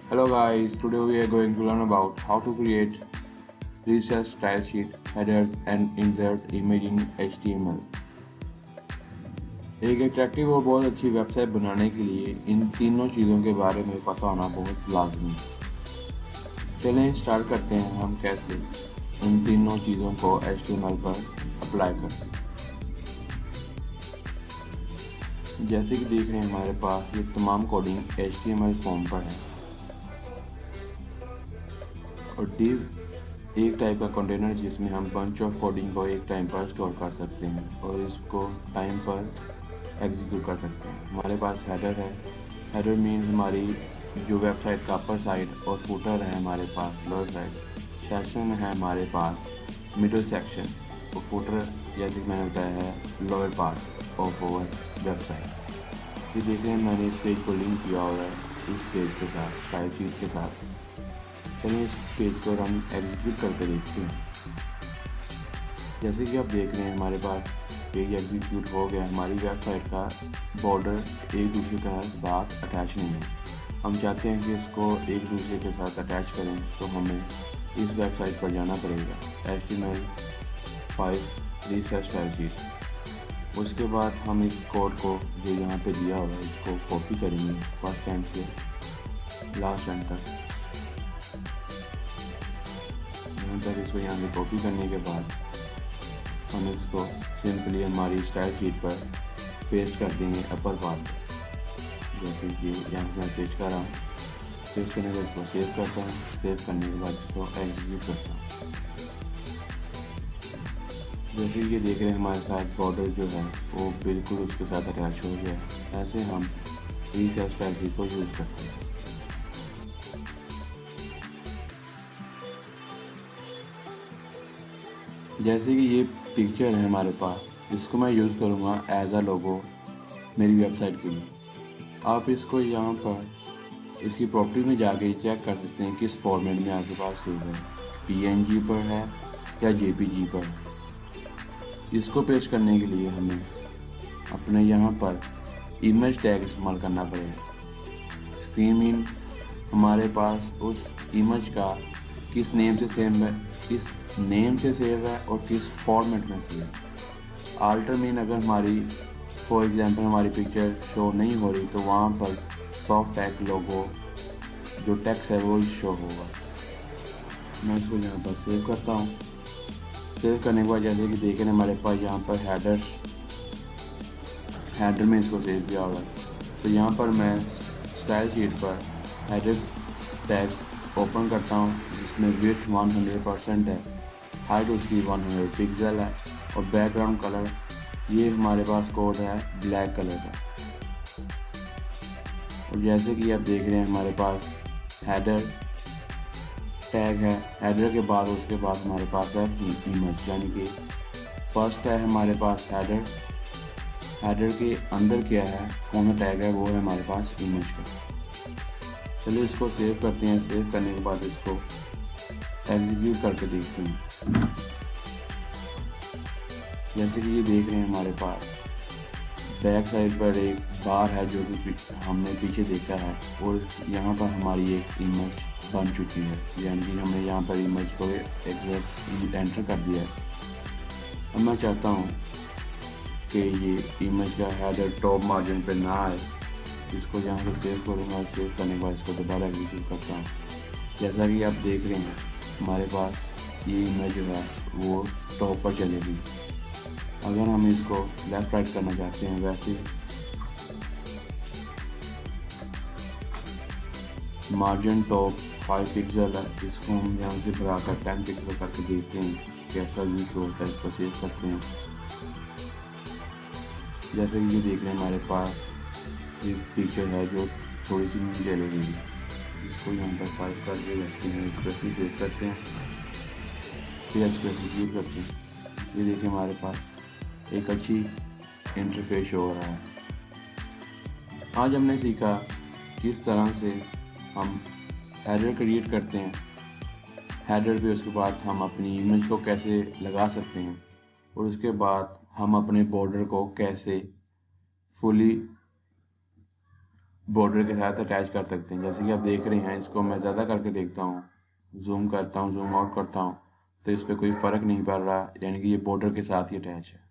Hello guys, today we are going to learn about how to create research style sheet, headers and insert image in HTML। एक attractive और बहुत अच्छी website बनाने के लिए इन तीनों चीज़ों के बारे में पता होना बहुत लाजमी है। चलें स्टार्ट करते हैं हम कैसे इन तीनों चीज़ों को HTML पर अप्लाई करते हैं। जैसे कि देख रहे हैं हमारे पास ये तमाम कोडिंग HTML फॉर्म पर है और div एक टाइप का कंटेनर जिसमें हम बंच ऑफ कोडिंग को एक टाइम पर स्टोर कर सकते हैं और इसको टाइम पर एग्जीक्यूट कर सकते हैं। हमारे पास हेडर है। हेडर मीन्स हमारी जो वेबसाइट का अपर साइड और फुटर है हमारे पास लोअर साइड। सेक्शन है हमारे पास मिडल सेक्शन और फुटर जैसे कि मैंने बताया है lower part of over website. ये देखें मैंने इस पेज को लिंक किया हुआ है इस पेज के साथ स्टाइल शीट के साथ। चलिए इस पेज को हम एग्जीक्यूट करके देखते हैं। जैसे कि आप देख रहे हैं हमारे पास पेज एग्जीक्यूट हो गया। हमारी वेबसाइट का बॉर्डर एक दूसरे के साथ अटैच नहीं है। हम चाहते हैं कि इसको एक दूसरे के साथ अटैच करें तो हमें इस वेबसाइट पर जाना पड़ेगा HTML5 रिसर्च स्टाइल शीट। उसके बाद हम इस कोड को जो यहाँ पे दिया हुआ है इसको कॉपी करेंगे फर्स्ट एंड से लास्ट एंड तक। इसको यहाँ से कॉपी करने के बाद हम इसको सिंपली हमारी स्टाइल शीट पर पेस्ट कर देंगे अपर पार्ट। जैसे कि यहाँ से मैं पेस्ट कर रहा हूँ। पेस्ट करने के बाद इसको सेव करता हूँ। सेव करने के बाद इसको एग्जीक्यूट करता हूँ। जैसे कि ये देख रहे हैं हमारे साथ बॉर्डर जो है वो बिल्कुल उसके साथ अटैच हो गया है। ऐसे हम रिसेट स्टाइल शीट को यूज़ करते हैं। जैसे कि ये पिक्चर है हमारे पास, इसको मैं यूज़ करूँगा एज अ लोगो मेरी वेबसाइट के लिए। आप इसको यहाँ पर इसकी प्रॉपर्टी में जाके चेक कर सकते हैं किस फॉर्मेट में आपके पास सेव है, PNG पर है या JPG पर। इसको पेस्ट करने के लिए हमें अपने यहाँ पर इमेज टैग इस्तेमाल करना पड़ेगा। स्क्रीन मीन हमारे पास उस इमेज का किस नेम से सेव है और किस फॉर्मेट में सेव है। आल्टर मीन अगर हमारी फॉर एग्जांपल हमारी पिक्चर शो नहीं हो रही तो वहाँ पर सॉफ्ट टैग लोगो जो टेक्स्ट है वो शो होगा। मैं इसको यहाँ पर सेव करता हूँ। सेव करने के बाद जैसे कि देखें हमारे पास यहाँ पर हेडर में इसको सेव किया होगा। तो यहाँ पर मैं स्टाइल शीट पर हेडर टैग ओपन करता हूँ जिसमें विड्थ 100% है, हाइट उसकी 100 पिक्सल है और बैकग्राउंड कलर ये हमारे पास कोड है ब्लैक कलर का। और जैसे कि आप देख रहे हैं हमारे पास हेडर टैग है। हेडर के बाद उसके बाद हमारे पास है इमेज, यानी कि फर्स्ट है हमारे पास हेडर। हेडर के अंदर क्या है, कौन सा टैग है, वो है हमारे पास इमेज का। चलिए इसको सेव करते हैं। सेव करने के बाद इसको एग्जीक्यूट करके देखते हैं। जैसे कि ये देख रहे हैं हमारे पास बैक साइड पर एक बार है जो कि हमने पीछे देखा है और यहाँ पर हमारी एक इमेज बन चुकी है, यानी कि हमने यहाँ पर इमेज को एग्जैक्ट एंटर कर दिया है। अब मैं चाहता हूँ कि ये इमेज का हेडर टॉप मार्जिन पे ना आए। इसको यहाँ से सेव करूँगा। सेव करने के बाद इसको दोबारा एग्जीक्यूट करता हूँ। जैसा कि आप देख रहे हैं हमारे पास ये इमेज जो है वो टॉप पर चलेगी। अगर हम इसको लेफ़्ट राइट करना चाहते हैं वैसे मार्जिन टॉप 5 पिक्सल है, इसको हम यहाँ से बढ़ाकर 10 पिक्सल करके देखते हैं कैसा व्यू शो होता है। इसको सेव करते हैं। जैसे कि ये देख रहे हैं हमारे पास एक पिक्चर है जो थोड़ी सी नीचे चली गई है। इसको यहाँ पर 5 करके रखते हैं, वैसे सेव करते हैं, फिर इसको एग्जीक्यूट करते हैं। ये देखिए हमारे पास एक अच्छी इंटरफेस हो रहा है। आज हमने सीखा किस तरह से हम हेडर क्रिएट करते हैं। हेडर पे उसके बाद हम अपनी इमेज को कैसे लगा सकते हैं और उसके बाद हम अपने बॉर्डर को कैसे फुली बॉर्डर के साथ अटैच कर सकते हैं। जैसे कि आप देख रहे हैं, इसको मैं ज़्यादा करके देखता हूँ, जूम करता हूँ, जूम आउट करता हूँ, तो इस पर कोई फ़र्क नहीं पड़ रहा, यानी कि ये बॉर्डर के साथ ही अटैच है।